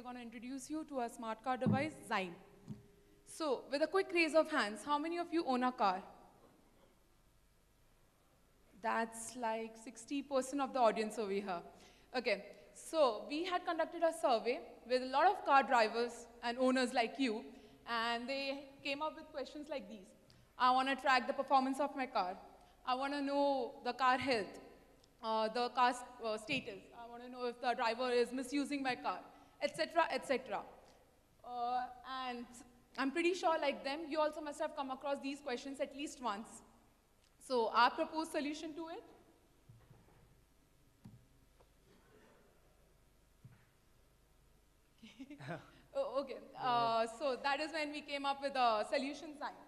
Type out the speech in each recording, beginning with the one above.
going to introduce you to a smart car device, Zyme. So, with a quick raise of hands, how many of you own a car? That's like 60% of the audience over here. Okay, so we had conducted a survey with a lot of car drivers and owners like you, and they came up with questions like these. I want to track the performance of my car. I want to know the car health, the car status. I want to know if the driver is misusing my car, etc., etc. And I'm pretty sure, like them, you also must have come across these questions at least once. So our proposed solution to it? Oh, okay, so that is when we came up with a solution, Zyme.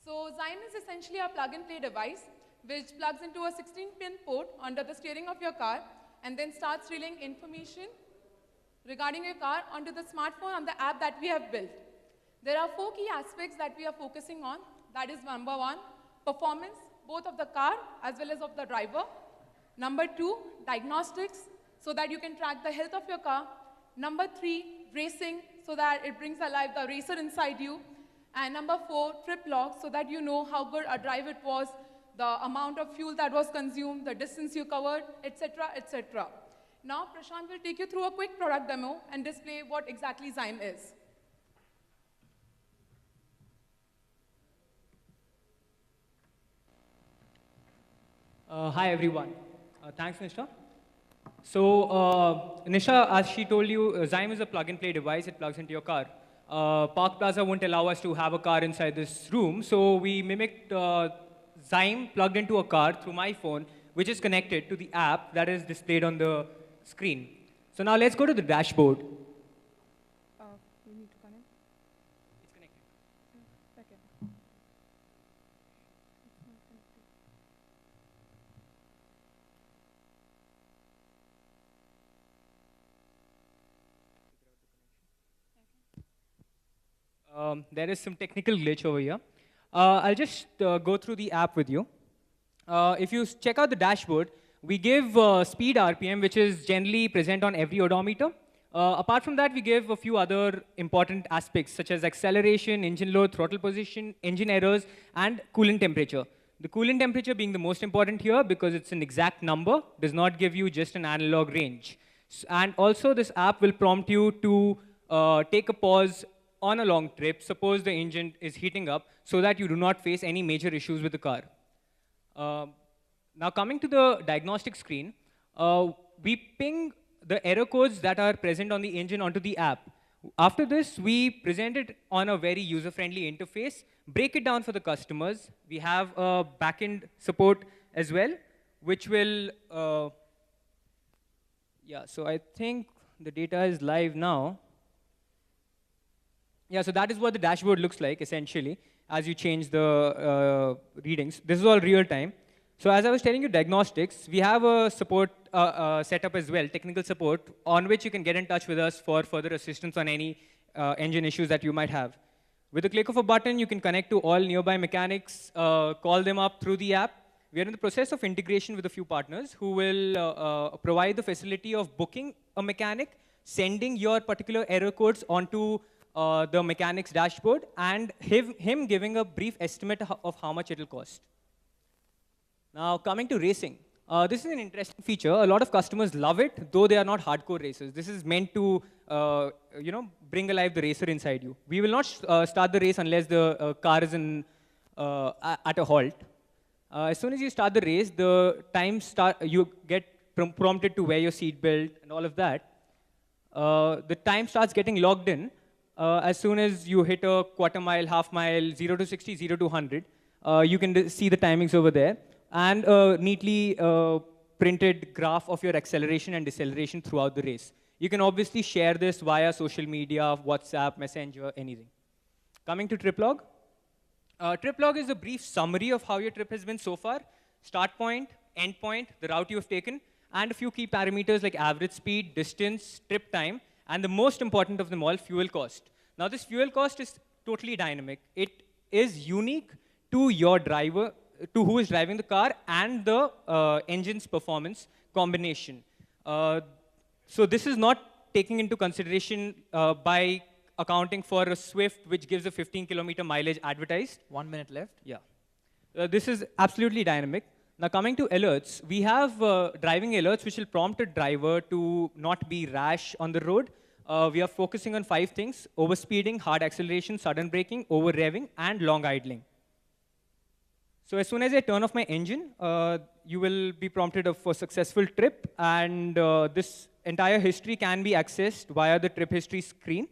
So Zyme is essentially a plug-and-play device which plugs into a 16-pin port under the steering of your car and then starts relaying information regarding your car onto the smartphone on the app that we have built. There are 4 key aspects that we are focusing on. That is number 1, performance, both of the car as well as of the driver. Number 2, diagnostics, so that you can track the health of your car. Number 3, racing, so that it brings alive the racer inside you. And number 4, trip log, so that you know how good a drive it was, the amount of fuel that was consumed, the distance you covered, etc., etc. Now, Prashant will take you through a quick product demo and display what exactly Zyme is. Hi, everyone. Thanks, Nisha. So, Nisha, as she told you, Zyme is a plug-and-play device. It plugs into your car. Park Plaza won't allow us to have a car inside this room, so we mimicked Zyme plugged into a car through my phone, which is connected to the app that is displayed on the screen. So now let's go to the dashboard. We need to connect. It's connected. Okay. There is some technical glitch over here. I'll just go through the app with you. If you check out the dashboard, we give speed RPM, which is generally present on every odometer. Apart from that, we give a few other important aspects, such as acceleration, engine load, throttle position, engine errors, and coolant temperature. The coolant temperature being the most important here because it's an exact number, does not give you just an analog range. And also, this app will prompt you to take a pause on a long trip, suppose the engine is heating up, so that you do not face any major issues with the car. Now coming to the diagnostic screen, we ping the error codes that are present on the engine onto the app. After this, we present it on a very user-friendly interface, break it down for the customers. We have a backend support as well, which will, yeah, so I think the data is live now. Yeah, so that is what the dashboard looks like, essentially, as you change the readings. This is all real time. So as I was telling you, diagnostics, we have a support setup as well, technical support, on which you can get in touch with us for further assistance on any engine issues that you might have. With the click of a button, you can connect to all nearby mechanics, call them up through the app. We are in the process of integration with a few partners who will provide the facility of booking a mechanic, sending your particular error codes onto the mechanic's dashboard, and him giving a brief estimate of how much it will cost. Now, coming to racing. This is an interesting feature. A lot of customers love it, though they are not hardcore racers. This is meant to bring alive the racer inside you. We will not start the race unless the car is at a halt. As soon as you start the race, you get prompted to wear your seatbelt and all of that. The time starts getting logged in as soon as you hit a quarter mile, half mile, 0 to 60, 0 to 100. You can see the timings over there, and a neatly printed graph of your acceleration and deceleration throughout the race. You can obviously share this via social media, WhatsApp, Messenger, anything. Coming to trip log. Trip log is a brief summary of how your trip has been so far. Start point, end point, the route you have taken, and a few key parameters like average speed, distance, trip time, and the most important of them all, fuel cost. Now, this fuel cost is totally dynamic. It is unique to your driver, to who is driving the car, and the engine's performance combination. So this is not taking into consideration by accounting for a Swift, which gives a 15-kilometer mileage advertised. 1 minute left. Yeah. This is absolutely dynamic. Now coming to alerts, we have driving alerts which will prompt a driver to not be rash on the road. We are focusing on 5 things: overspeeding, hard acceleration, sudden braking, over-revving, and long idling. So as soon as I turn off my engine, you will be prompted for a successful trip, and this entire history can be accessed via the trip history screen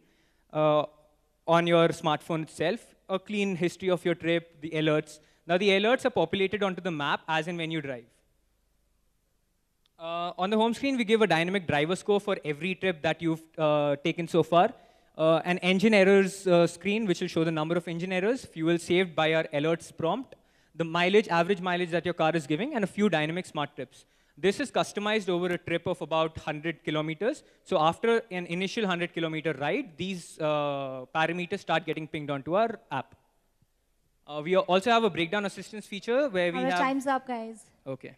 on your smartphone itself. A clean history of your trip, the alerts. Now the alerts are populated onto the map as and when you drive. On the home screen, we give a dynamic driver score for every trip that you've taken so far. An engine errors screen, which will show the number of engine errors, fuel saved by our alerts prompt, the mileage, average mileage that your car is giving, and a few dynamic smart trips. This is customized over a trip of about 100 kilometers. So after an initial 100-kilometer ride, these parameters start getting pinged onto our app. We also have a breakdown assistance feature where we have... Time's up, guys. Okay.